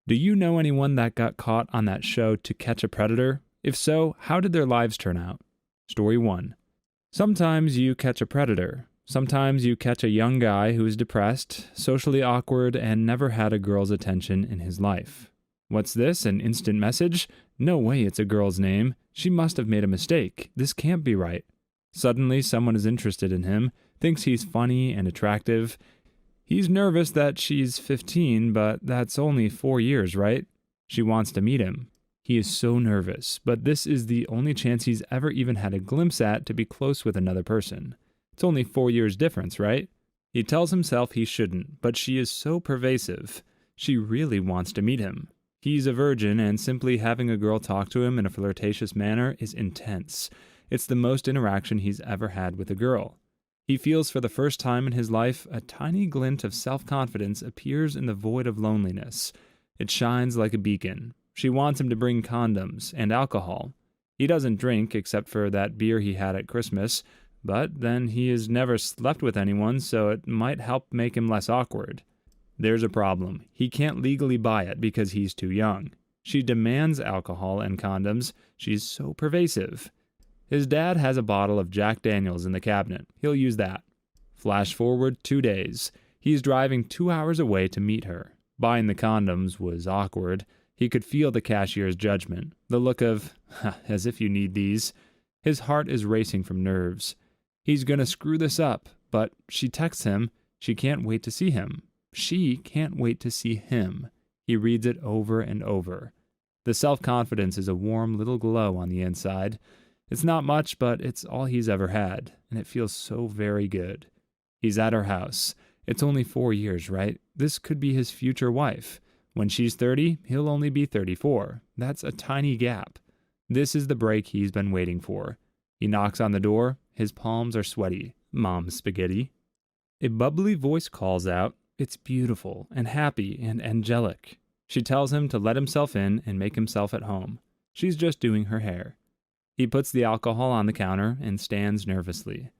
Do you know anyone that got caught on that show To Catch a Predator? If so, how did their lives turn out? Story 1. Sometimes you catch a predator. Sometimes you catch a young guy who is depressed, socially awkward, and never had a girl's attention in his life. What's this, an instant message? No way it's a girl's name. She must have made a mistake. This can't be right. Suddenly, someone is interested in him, thinks he's funny and attractive. He's nervous that she's 15, but that's only 4 years, right? She wants to meet him. He is so nervous, but this is the only chance he's ever even had a glimpse at to be close with another person. It's only 4 years difference, right? He tells himself he shouldn't, but she is so pervasive. She really wants to meet him. He's a virgin, and simply having a girl talk to him in a flirtatious manner is intense. It's the most interaction he's ever had with a girl. He feels for the first time in his life a tiny glint of self-confidence appears in the void of loneliness. It shines like a beacon. She wants him to bring condoms and alcohol. He doesn't drink except for that beer he had at Christmas, but then he has never slept with anyone, so it might help make him less awkward. There's a problem. He can't legally buy it because he's too young. She demands alcohol and condoms. She's so pervasive. His dad has a bottle of Jack Daniels in the cabinet. He'll use that. Flash forward 2 days. He's driving 2 hours away to meet her. Buying the condoms was awkward. He could feel the cashier's judgment, the look of, as if you need these. His heart is racing from nerves. He's gonna screw this up, but she texts him. She can't wait to see him. She can't wait to see him. He reads it over and over. The self-confidence is a warm little glow on the inside. It's not much, but it's all he's ever had, and it feels so very good. He's at her house. It's only 4 years, right? This could be his future wife. When she's 30, he'll only be 34. That's a tiny gap. This is the break he's been waiting for. He knocks on the door. His palms are sweaty. Mom's spaghetti. A bubbly voice calls out. It's beautiful and happy and angelic. She tells him to let himself in and make himself at home. She's just doing her hair. He puts the alcohol on the counter and stands nervously.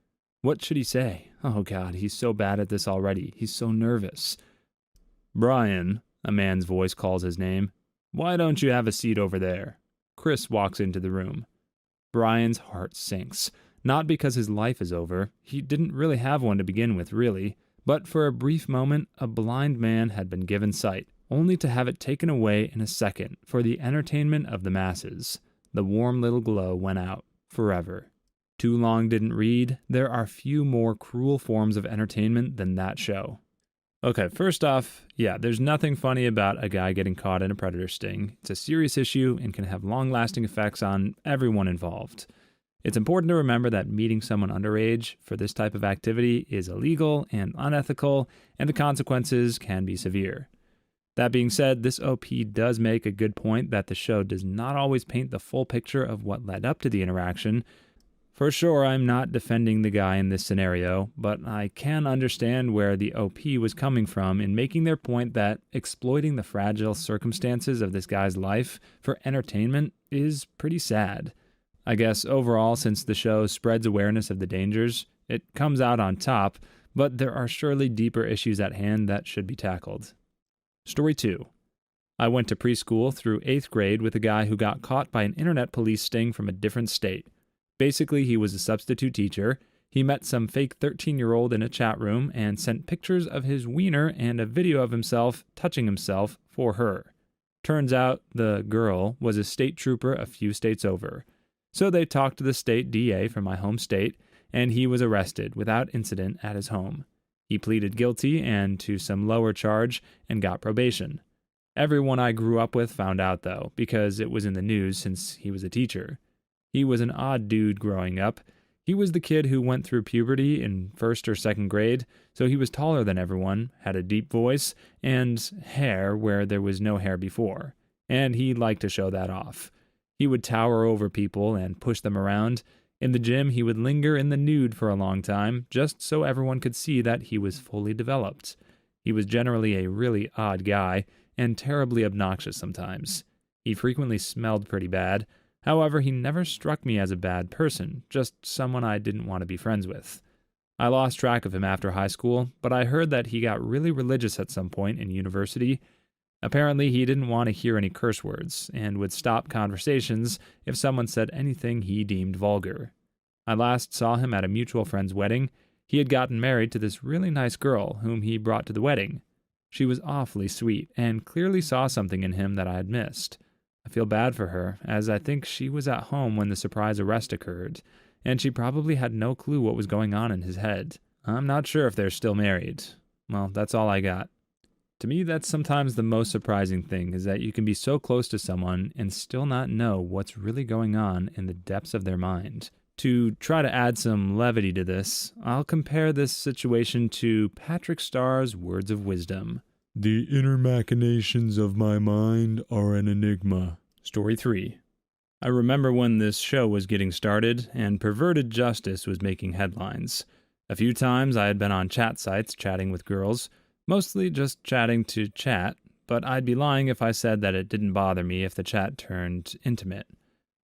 What should he say? Oh God, he's so bad at this already. He's so nervous. Brian, a man's voice calls his name. Why don't you have a seat over there? Chris walks into the room. Brian's heart sinks. Not because his life is over. He didn't really have one to begin with, really. But for a brief moment, a blind man had been given sight, only to have it taken away in a second for the entertainment of the masses. The warm little glow went out, forever. Too Long Didn't Read. There are few more cruel forms of entertainment than that show. Okay, first off, there's nothing funny about a guy getting caught in a predator sting. It's a serious issue and can have long-lasting effects on everyone involved. It's important to remember that meeting someone underage for this type of activity is illegal and unethical, and the consequences can be severe. That being said, this OP does make a good point that the show does not always paint the full picture of what led up to the interaction. For sure, I'm not defending the guy in this scenario, but I can understand where the OP was coming from in making their point that exploiting the fragile circumstances of this guy's life for entertainment is pretty sad. I guess overall, since the show spreads awareness of the dangers, it comes out on top, but there are surely deeper issues at hand that should be tackled. Story 2. I went to preschool through 8th grade with a guy who got caught by an internet police sting from a different state. Basically, he was a substitute teacher. He met some fake 13-year-old in a chat room and sent pictures of his wiener and a video of himself touching himself for her. Turns out the girl was a state trooper a few states over. So they talked to the state DA from my home state, and he was arrested without incident at his home. He pleaded guilty and to some lower charge and got probation. Everyone I grew up with found out, though, because it was in the news since he was a teacher. He was an odd dude growing up. He was the kid who went through puberty in 1st or 2nd grade, so he was taller than everyone, had a deep voice, and hair where there was no hair before. And he liked to show that off. He would tower over people and push them around. In the gym, he would linger in the nude for a long time, just so everyone could see that he was fully developed. He was generally a really odd guy, and terribly obnoxious sometimes. He frequently smelled pretty bad. However, he never struck me as a bad person, just someone I didn't want to be friends with. I lost track of him after high school, but I heard that he got really religious at some point in university. Apparently, he didn't want to hear any curse words and would stop conversations if someone said anything he deemed vulgar. I last saw him at a mutual friend's wedding. He had gotten married to this really nice girl whom he brought to the wedding. She was awfully sweet and clearly saw something in him that I had missed. I feel bad for her, as I think she was at home when the surprise arrest occurred, and she probably had no clue what was going on in his head. I'm not sure if they're still married. Well, that's all I got. To me, that's sometimes the most surprising thing, is that you can be so close to someone and still not know what's really going on in the depths of their mind. To try to add some levity to this, I'll compare this situation to Patrick Starr's words of wisdom. The inner machinations of my mind are an enigma. Story 3. I remember when this show was getting started and Perverted Justice was making headlines. A few times I had been on chat sites chatting with girls, mostly just chatting to chat, but I'd be lying if I said that it didn't bother me if the chat turned intimate.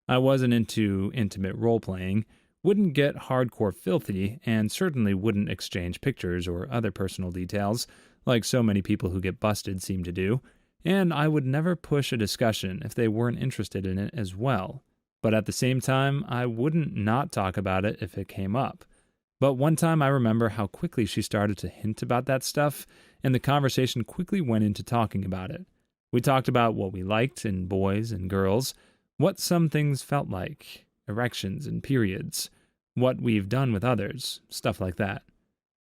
I wasn't into intimate role-playing, wouldn't get hardcore filthy, and certainly wouldn't exchange pictures or other personal details, like so many people who get busted seem to do, and I would never push a discussion if they weren't interested in it as well. But at the same time, I wouldn't not talk about it if it came up. But one time I remember how quickly she started to hint about that stuff, and the conversation quickly went into talking about it. We talked about what we liked in boys and girls, what some things felt like, erections and periods, what we've done with others, stuff like that.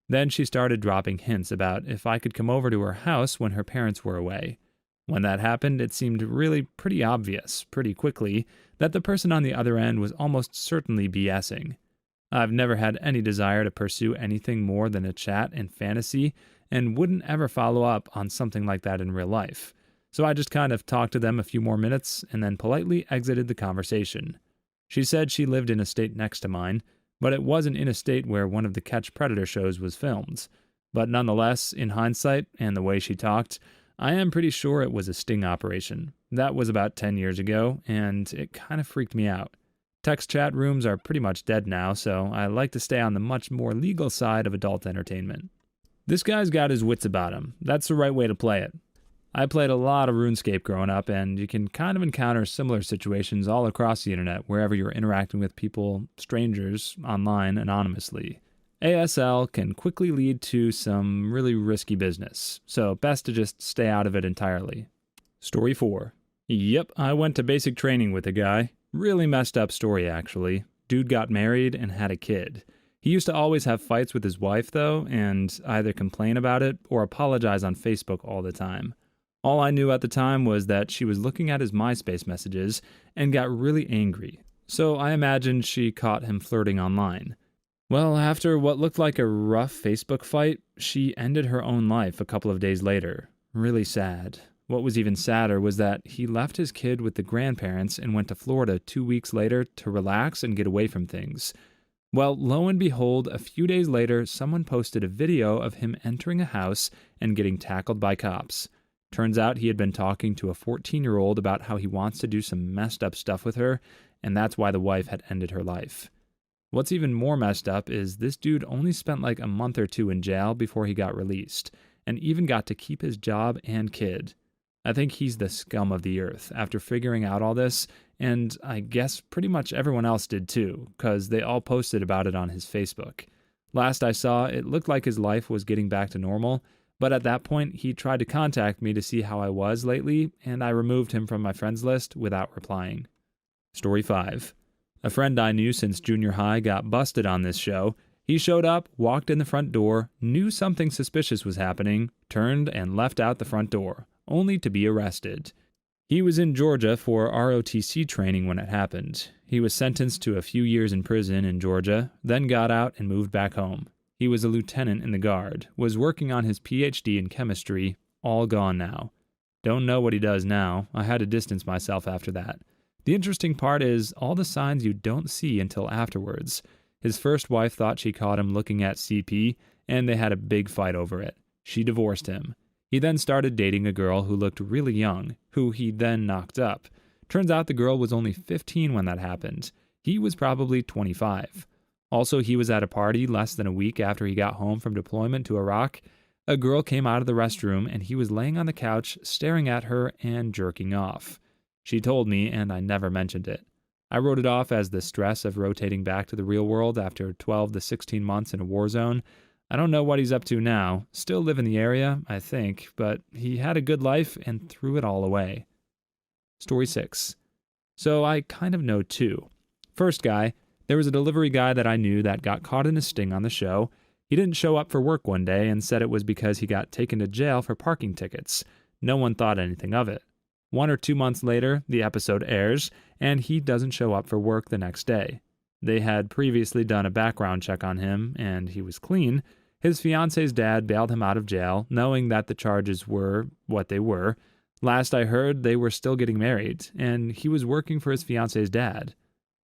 Then she started dropping hints about if I could come over to her house when her parents were away. When that happened, it seemed really pretty obvious, pretty quickly, that the person on the other end was almost certainly BSing. I've never had any desire to pursue anything more than a chat and fantasy, and wouldn't ever follow up on something like that in real life. So I just kind of talked to them a few more minutes and then politely exited the conversation. She said she lived in a state next to mine, but it wasn't in a state where one of the Catch Predator shows was filmed. But nonetheless, in hindsight, and the way she talked, I am pretty sure it was a sting operation. That was about 10 years ago, and it kind of freaked me out. Text chat rooms are pretty much dead now, so I like to stay on the much more legal side of adult entertainment. This guy's got his wits about him. That's the right way to play it. I played a lot of RuneScape growing up, and you can kind of encounter similar situations all across the internet wherever you're interacting with people, strangers, online anonymously. ASL can quickly lead to some really risky business, so best to just stay out of it entirely. Story 4. Yep, I went to basic training with a guy. Really messed up story, actually. Dude got married and had a kid. He used to always have fights with his wife, though, and either complain about it or apologize on Facebook all the time. All I knew at the time was that she was looking at his MySpace messages and got really angry, so I imagined she caught him flirting online. Well, after what looked like a rough Facebook fight, she ended her own life a couple of days later. Really sad. What was even sadder was that he left his kid with the grandparents and went to Florida 2 weeks later to relax and get away from things. Well, lo and behold, a few days later, someone posted a video of him entering a house and getting tackled by cops. Turns out he had been talking to a 14-year-old about how he wants to do some messed up stuff with her, and that's why the wife had ended her life. What's even more messed up is this dude only spent like a month or two in jail before he got released, and even got to keep his job and kid. I think he's the scum of the earth after figuring out all this, and I guess pretty much everyone else did too, because they all posted about it on his Facebook. Last I saw, it looked like his life was getting back to normal, but at that point, he tried to contact me to see how I was lately, and I removed him from my friends list without replying. Story 5. A friend I knew since junior high got busted on this show. He showed up, walked in the front door, knew something suspicious was happening, turned and left out the front door, only to be arrested. He was in Georgia for ROTC training when it happened. He was sentenced to a few years in prison in Georgia, then got out and moved back home. He was a lieutenant in the Guard, was working on his PhD in chemistry, all gone now. Don't know what he does now. I had to distance myself after that. The interesting part is all the signs you don't see until afterwards. His first wife thought she caught him looking at CP, and they had a big fight over it. She divorced him. He then started dating a girl who looked really young, who he then knocked up. Turns out the girl was only 15 when that happened. He was probably 25. Also, he was at a party less than a week after he got home from deployment to Iraq. A girl came out of the restroom and he was laying on the couch staring at her and jerking off. She told me and I never mentioned it. I wrote it off as the stress of rotating back to the real world after 12 to 16 months in a war zone. I don't know what he's up to now. Still live in the area, I think, but he had a good life and threw it all away. Story 6. So I kind of know two. First guy, there was a delivery guy that I knew that got caught in a sting on the show. He didn't show up for work one day and said it was because he got taken to jail for parking tickets. No one thought anything of it. 1 or 2 months later, the episode airs, and he doesn't show up for work the next day. They had previously done a background check on him, and he was clean. His fiance's dad bailed him out of jail, knowing that the charges were what they were. Last I heard, they were still getting married, and he was working for his fiance's dad.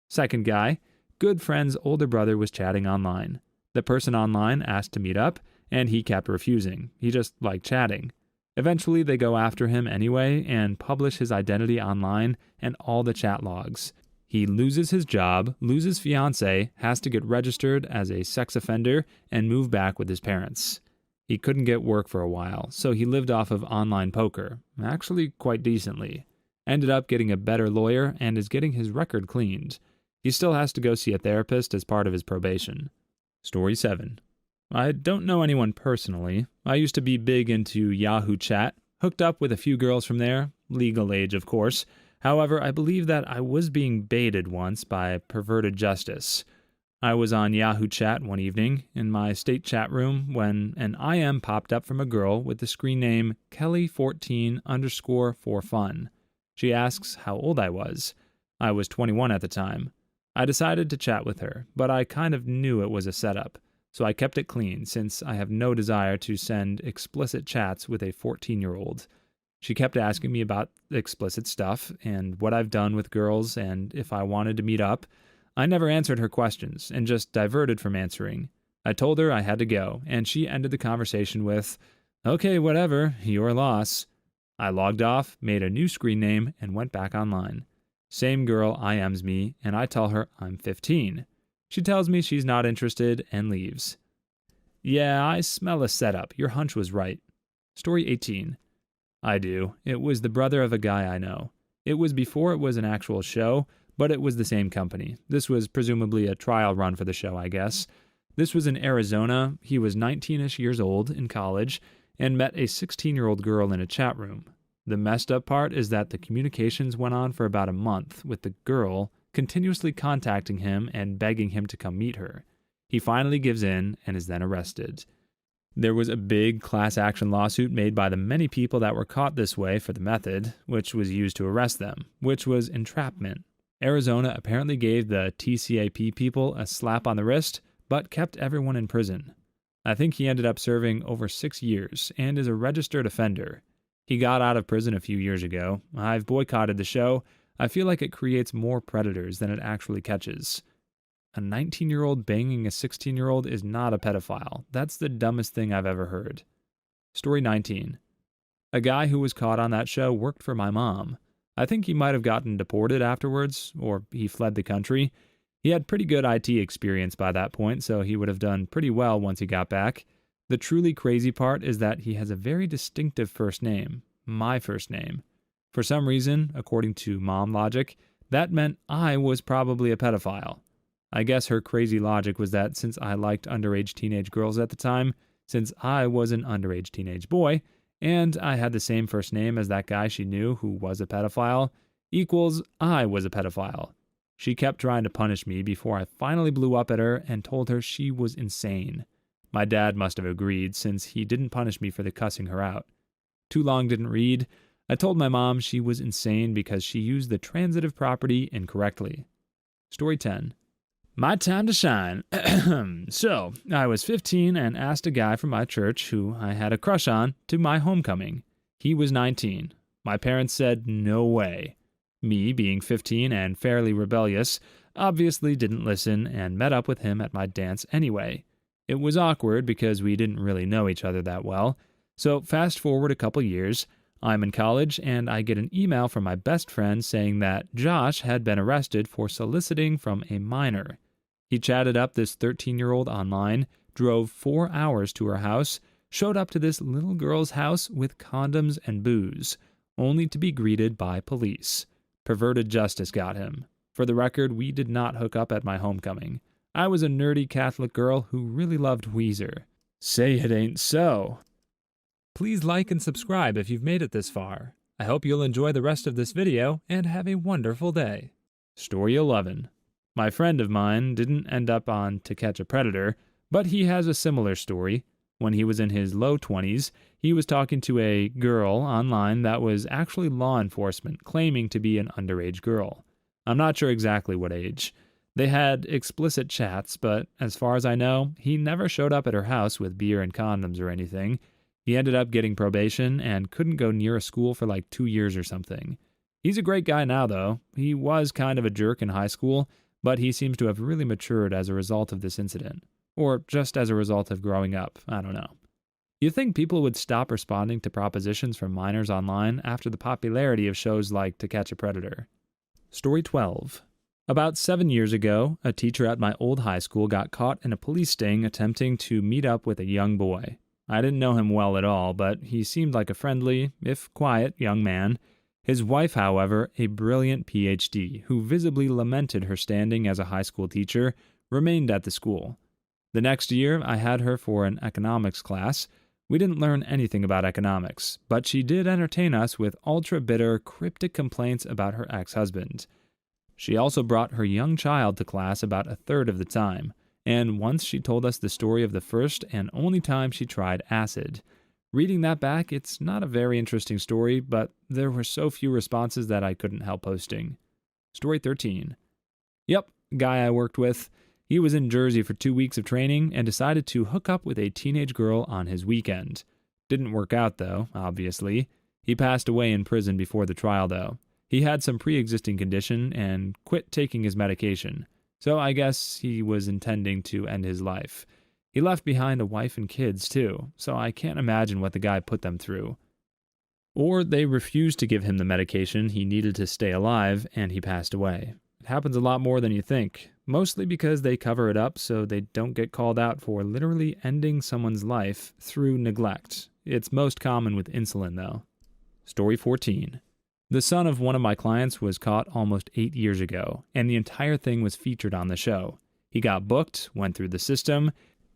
Second guy, good friend's older brother was chatting online. The person online asked to meet up, and he kept refusing. He just liked chatting. Eventually, they go after him anyway and publish his identity online and all the chat logs. He loses his job, loses fiancé, has to get registered as a sex offender, and move back with his parents. He couldn't get work for a while, so he lived off of online poker, actually quite decently. Ended up getting a better lawyer and is getting his record cleaned. He still has to go see a therapist as part of his probation. Story 7. I don't know anyone personally. I used to be big into Yahoo Chat, hooked up with a few girls from there, legal age of course. However, I believe that I was being baited once by Perverted Justice. I was on Yahoo Chat one evening in my state chat room when an IM popped up from a girl with the screen name Kelly14_for_fun. She asks how old I was. I was 21 at the time. I decided to chat with her, but I kind of knew it was a setup, so I kept it clean since I have no desire to send explicit chats with a 14-year-old. She kept asking me about explicit stuff and what I've done with girls and if I wanted to meet up. I never answered her questions and just diverted from answering. I told her I had to go, and she ended the conversation with, "Okay, whatever, your loss." I logged off, made a new screen name, and went back online. Same girl IMs me, and I tell her I'm 15. She tells me she's not interested and leaves. Yeah, I smell a setup. Your hunch was right. Story 18. I do. It was the brother of a guy I know. It was before it was an actual show, but it was the same company. This was presumably a trial run for the show, I guess. This was in Arizona. He was 19-ish years old in college and met a 16-year-old girl in a chat room. The messed up part is that the communications went on for about a month, with the girl continuously contacting him and begging him to come meet her. He finally gives in and is then arrested. There was a big class action lawsuit made by the many people that were caught this way for the method, which was used to arrest them, which was entrapment. Arizona apparently gave the TCAP people a slap on the wrist, but kept everyone in prison. I think he ended up serving over 6 years and is a registered offender. He got out of prison a few years ago. I've boycotted the show. I feel like it creates more predators than it actually catches. A 19-year-old banging a 16-year-old is not a pedophile. That's the dumbest thing I've ever heard. Story 19. A guy who was caught on that show worked for my mom. I think he might have gotten deported afterwards, or he fled the country. He had pretty good IT experience by that point, so he would have done pretty well once he got back. The truly crazy part is that he has a very distinctive first name, my first name. For some reason, according to mom logic, that meant I was probably a pedophile. I guess her crazy logic was that since I liked underage teenage girls at the time, since I was an underage teenage boy, and I had the same first name as that guy she knew who was a pedophile, equals I was a pedophile. She kept trying to punish me before I finally blew up at her and told her she was insane. My dad must have agreed since he didn't punish me for the cussing her out. Too long didn't read. I told my mom she was insane because she used the transitive property incorrectly. Story 10. My time to shine. So, I was 15 and asked a guy from my church who I had a crush on to my homecoming. He was 19. My parents said no way. Me, being 15 and fairly rebellious, obviously didn't listen and met up with him at my dance anyway. It was awkward because we didn't really know each other that well. So fast forward a couple years, I'm in college and I get an email from my best friend saying that Josh had been arrested for soliciting from a minor. He chatted up this 13-year-old online, drove 4 hours to her house, showed up to this little girl's house with condoms and booze, only to be greeted by police. Perverted Justice got him. For the record, we did not hook up at my homecoming. I was a nerdy Catholic girl who really loved Weezer. Say it ain't so. Please like and subscribe if you've made it this far. I hope you'll enjoy the rest of this video and have a wonderful day. Story 11. My friend of mine didn't end up on To Catch a Predator, but he has a similar story. When he was in his low 20s, he was talking to a girl online that was actually law enforcement, claiming to be an underage girl. I'm not sure exactly what age. They had explicit chats, but as far as I know, he never showed up at her house with beer and condoms or anything. He ended up getting probation and couldn't go near a school for like 2 years or something. He's a great guy now, though. He was kind of a jerk in high school, but he seems to have really matured as a result of this incident. Or just as a result of growing up, I don't know. You'd think people would stop responding to propositions from minors online after the popularity of shows like To Catch a Predator. Story 12. About 7 years ago, a teacher at my old high school got caught in a police sting attempting to meet up with a young boy. I didn't know him well at all, but he seemed like a friendly, if quiet, young man. His wife, however, a brilliant PhD, who visibly lamented her standing as a high school teacher, remained at the school. The next year, I had her for an economics class. We didn't learn anything about economics, but she did entertain us with ultra-bitter, cryptic complaints about her ex-husband. She also brought her young child to class about a third of the time, and once she told us the story of the first and only time she tried acid. Reading that back, it's not a very interesting story, but there were so few responses that I couldn't help posting. Story 13. Yep, guy I worked with. He was in Jersey for 2 weeks of training and decided to hook up with a teenage girl on his weekend. Didn't work out, though, obviously. He passed away in prison before the trial, though. He had some pre-existing condition and quit taking his medication. So I guess he was intending to end his life. He left behind a wife and kids, too, so I can't imagine what the guy put them through. Or they refused to give him the medication he needed to stay alive, and he passed away. It happens a lot more than you think, mostly because they cover it up so they don't get called out for literally ending someone's life through neglect. It's most common with insulin, though. Story 14. The son of one of my clients was caught almost 8 years ago, and the entire thing was featured on the show. He got booked, went through the system.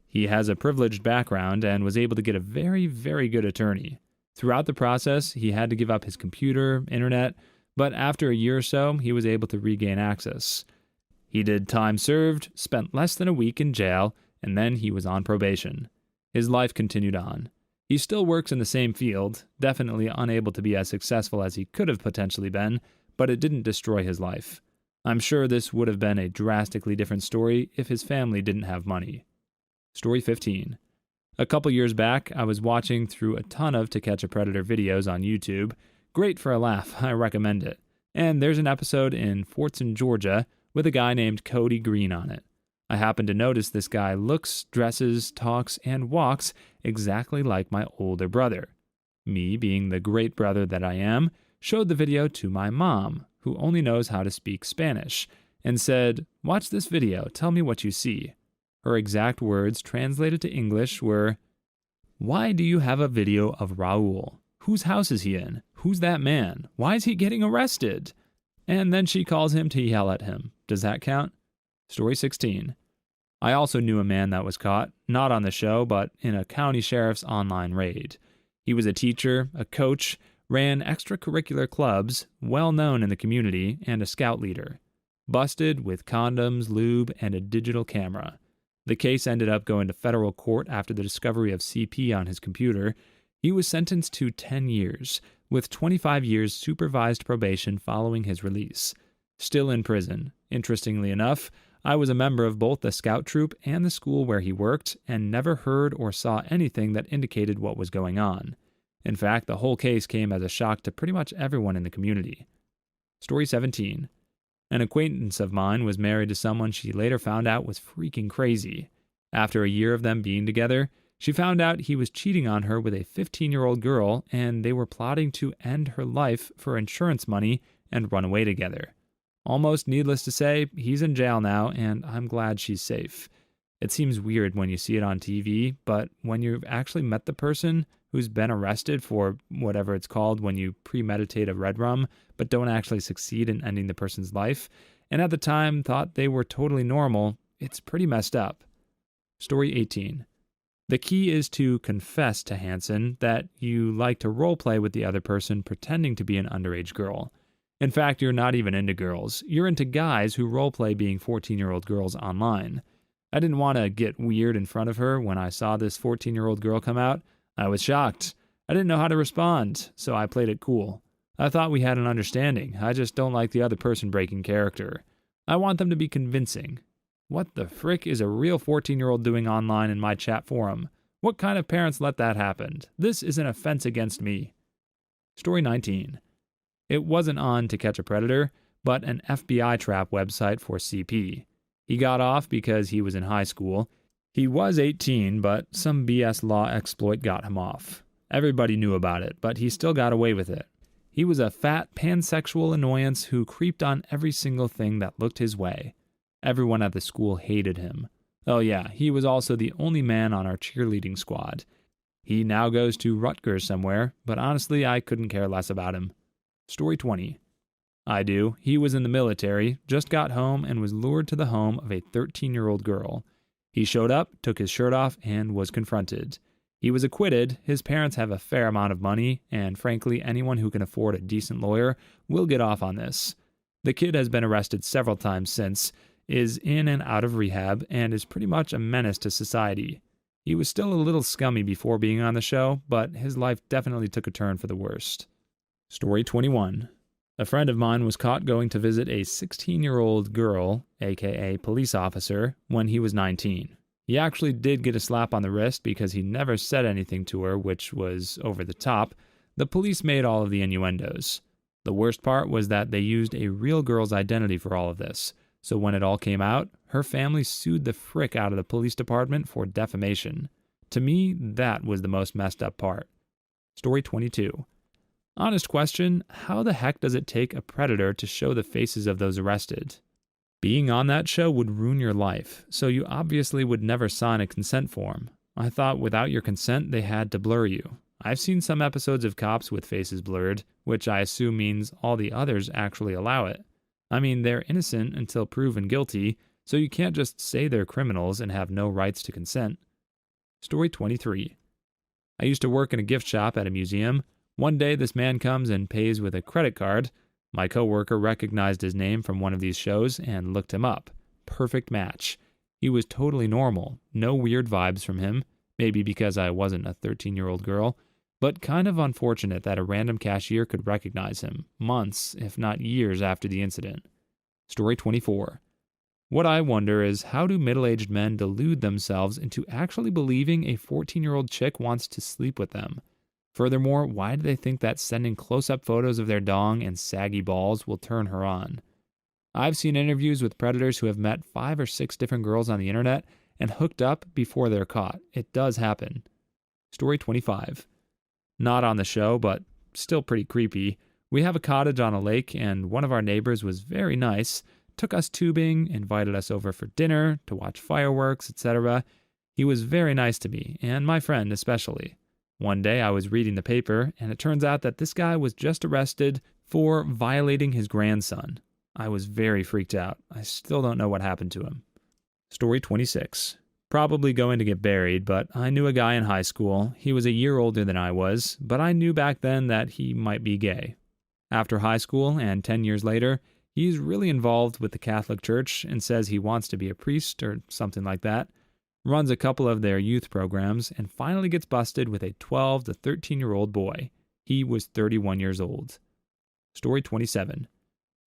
He has a privileged background and was able to get a very, very good attorney. Throughout the process, he had to give up his computer, internet, but after a year or so, he was able to regain access. He did time served, spent less than a week in jail, and then he was on probation. His life continued on. He still works in the same field, definitely unable to be as successful as he could have potentially been, but it didn't destroy his life. I'm sure this would have been a drastically different story if his family didn't have money. Story 15. A couple years back, I was watching through a ton of To Catch a Predator videos on YouTube. Great for a laugh, I recommend it. And there's an episode in Fortson, Georgia, with a guy named Cody Green on it. I happen to notice this guy looks, dresses, talks, and walks exactly like my older brother. Me, being the great brother that I am, showed the video to my mom, who only knows how to speak Spanish, and said, "Watch this video, tell me what you see." Her exact words translated to English were, "Why do you have a video of Raul? Whose house is he in? Who's that man? Why is he getting arrested?" And then she calls him to yell at him. Does that count? Story 16. I also knew a man that was caught, not on the show, but in a county sheriff's online raid. He was a teacher, a coach, ran extracurricular clubs, well known in the community, and a scout leader. Busted with condoms, lube, and a digital camera. The case ended up going to federal court after the discovery of CP on his computer. He was sentenced to 10 years, with 25 years supervised probation following his release. Still in prison. Interestingly enough, I was a member of both the scout troop and the school where he worked, and never heard or saw anything that indicated what was going on. In fact, the whole case came as a shock to pretty much everyone in the community. Story 17. An acquaintance of mine was married to someone she later found out was freaking crazy. After a year of them being together, she found out he was cheating on her with a 15-year-old girl, and they were plotting to end her life for insurance money and run away together. Almost needless to say, he's in jail now, and I'm glad she's safe. It seems weird when you see it on TV, but when you've actually met the person who's been arrested for whatever it's called when you premeditate a red rum, but don't actually succeed in ending the person's life, and at the time thought they were totally normal, it's pretty messed up. Story 18. The key is to confess to Hansen that you like to roleplay with the other person pretending to be an underage girl. In fact, you're not even into girls. You're into guys who roleplay being 14-year-old girls online. I didn't want to get weird in front of her when I saw this 14-year-old girl come out. I was shocked. I didn't know how to respond, so I played it cool. I thought we had an understanding. I just don't like the other person breaking character. I want them to be convincing. What the frick is a real 14-year-old doing online in my chat forum? What kind of parents let that happen? This is an offense against me. Story 19. It wasn't on To Catch a Predator, but an FBI trap website for CP. He got off because he was in high school. He was 18, but some BS law exploit got him off. Everybody knew about it, but he still got away with it. He was a fat, pansexual annoyance who creeped on every single thing that looked his way. Everyone at the school hated him. Oh yeah, he was also the only man on our cheerleading squad. He now goes to Rutgers somewhere, but honestly, I couldn't care less about him. Story 20. I do. He was in the military, just got home, and was lured to the home of a 13-year-old girl. He showed up, took his shirt off, and was confronted. He was acquitted. His parents have a fair amount of money, and frankly, anyone who can afford a decent lawyer will get off on this. The kid has been arrested several times since, is in and out of rehab, and is pretty much a menace to society. He was still a little scummy before being on the show, but his life definitely took a turn for the worst. Story 21. A friend of mine was caught going to visit a 16-year-old girl, aka police officer, when he was 19. He actually did get a slap on the wrist because he never said anything to her, which was over the top. The police made all of the innuendos. The worst part was that they used a real girl's identity for all of this. So when it all came out, her family sued the frick out of the police department for defamation. To me, that was the most messed up part. Story 22. Honest question, how the heck does it take a predator to show the faces of those arrested? Being on that show would ruin your life, so you obviously would never sign a consent form. I thought without your consent, they had to blur you. I've seen some episodes of cops with faces blurred, which I assume means all the others actually allow it. I mean, they're innocent until proven guilty, so you can't just say they're criminals and have no rights to consent. Story 23. I used to work in a gift shop at a museum. One day, this man comes and pays with a credit card. My coworker recognized his name from one of these shows and looked him up. Perfect match. He was totally normal. No weird vibes from him. Maybe because I wasn't a 13-year-old girl. But kind of unfortunate that a random cashier could recognize him, months, if not years after the incident. Story 24. What I wonder is, how do middle-aged men delude themselves into actually believing a 14-year-old chick wants to sleep with them? Furthermore, why do they think that sending close-up photos of their dong and saggy balls will turn her on? I've seen interviews with predators who have met 5 or 6 different girls on the internet and hooked up before they're caught. It does happen. Story 25. Not on the show, but still pretty creepy. We have a cottage on a lake, and one of our neighbors was very nice, took us tubing, invited us over for dinner, to watch fireworks, etc. He was very nice to me, and my friend especially. One day I was reading the paper, and it turns out that this guy was just arrested for violating his grandson. I was very freaked out. I still don't know what happened to him. Story 26. Probably going to get buried, but I knew a guy in high school. He was a year older than I was, but I knew back then that he might be gay. After high school and 10 years later, he's really involved with the Catholic Church and says he wants to be a priest or something like that, runs a couple of their youth programs, and finally gets busted with a 12 to 13-year-old boy. He was 31 years old. Story 27.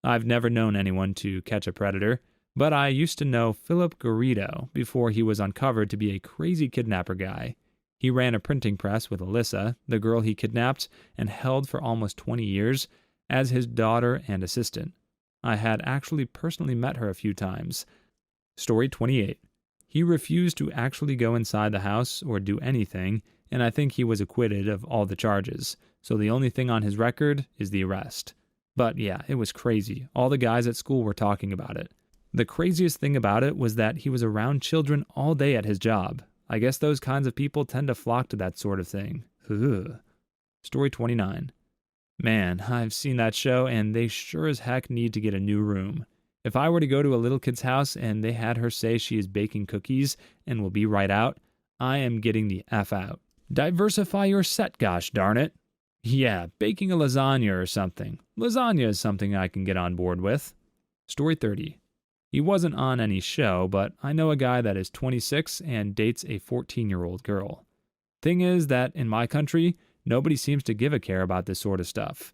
I've never known anyone to catch a predator, but I used to know Philip Garrido before he was uncovered to be a crazy kidnapper guy. He ran a printing press with Alyssa, the girl he kidnapped and held for almost 20 years, as his daughter and assistant. I had actually personally met her a few times. Story 28. He refused to actually go inside the house or do anything, and I think he was acquitted of all the charges, so the only thing on his record is the arrest. But yeah, it was crazy. All the guys at school were talking about it. The craziest thing about it was that he was around children all day at his job. I guess those kinds of people tend to flock to that sort of thing. Ugh. Story 29. Man, I've seen that show and they sure as heck need to get a new room. If I were to go to a little kid's house and they had her say she is baking cookies and will be right out, I am getting the F out. Diversify your set, gosh darn it. Yeah, baking a lasagna or something. Lasagna is something I can get on board with. Story 30. He wasn't on any show, but I know a guy that is 26 and dates a 14-year-old girl. Thing is that in my country, nobody seems to give a care about this sort of stuff.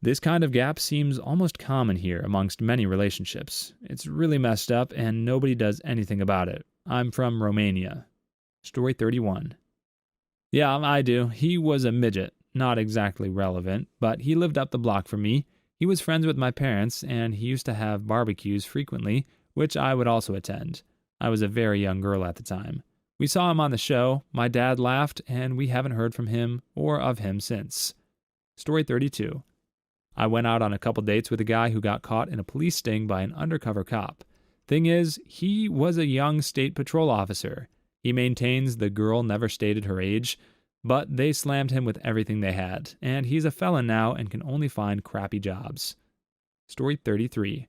This kind of gap seems almost common here amongst many relationships. It's really messed up and nobody does anything about it. I'm from Romania. Story 31. Yeah, I do. He was a midget. Not exactly relevant, but he lived up the block from me. He was friends with my parents, and he used to have barbecues frequently, which I would also attend. I was a very young girl at the time. We saw him on the show, my dad laughed, and we haven't heard from him or of him since. Story 32. I went out on a couple dates with a guy who got caught in a police sting by an undercover cop. Thing is, he was a young state patrol officer. He maintains the girl never stated her age, but they slammed him with everything they had, and he's a felon now and can only find crappy jobs. Story 33.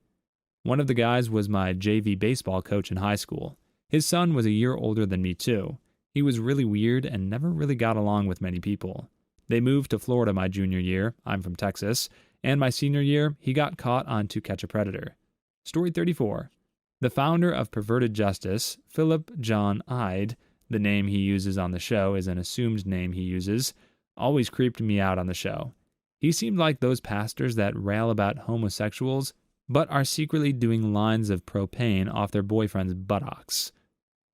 One of the guys was my JV baseball coach in high school. His son was a year older than me too. He was really weird and never really got along with many people. They moved to Florida my junior year, I'm from Texas, and my senior year, he got caught on To Catch a Predator. Story 34. The founder of Perverted Justice, Philip John Ide, the name he uses on the show is an assumed name he uses, always creeped me out on the show. He seemed like those pastors that rail about homosexuals, but are secretly doing lines of propane off their boyfriend's buttocks.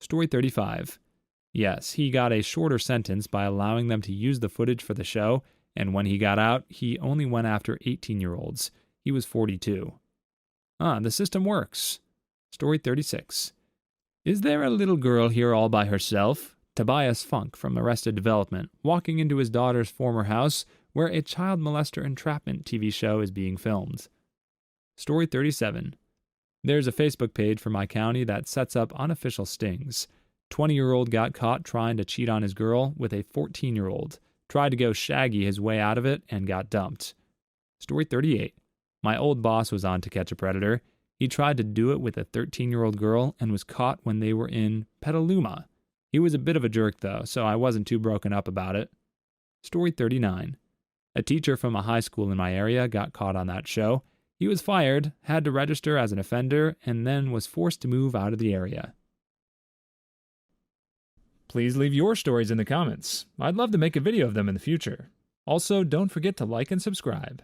Story 35. Yes, he got a shorter sentence by allowing them to use the footage for the show, and when he got out, he only went after 18-year-olds. He was 42. The system works. Story 36. Is there a little girl here all by herself? Tobias Funk from Arrested Development, walking into his daughter's former house where a child molester entrapment TV show is being filmed. Story 37. There's a Facebook page for my county that sets up unofficial stings. 20-year-old got caught trying to cheat on his girl with a 14-year-old, tried to go shaggy his way out of it and got dumped. Story 38. My old boss was on To Catch a Predator. He tried to do it with a 13-year-old girl and was caught when they were in Petaluma. He was a bit of a jerk though, so I wasn't too broken up about it. Story 39. A teacher from a high school in my area got caught on that show. He was fired, had to register as an offender, and then was forced to move out of the area. Please leave your stories in the comments. I'd love to make a video of them in the future. Also, don't forget to like and subscribe.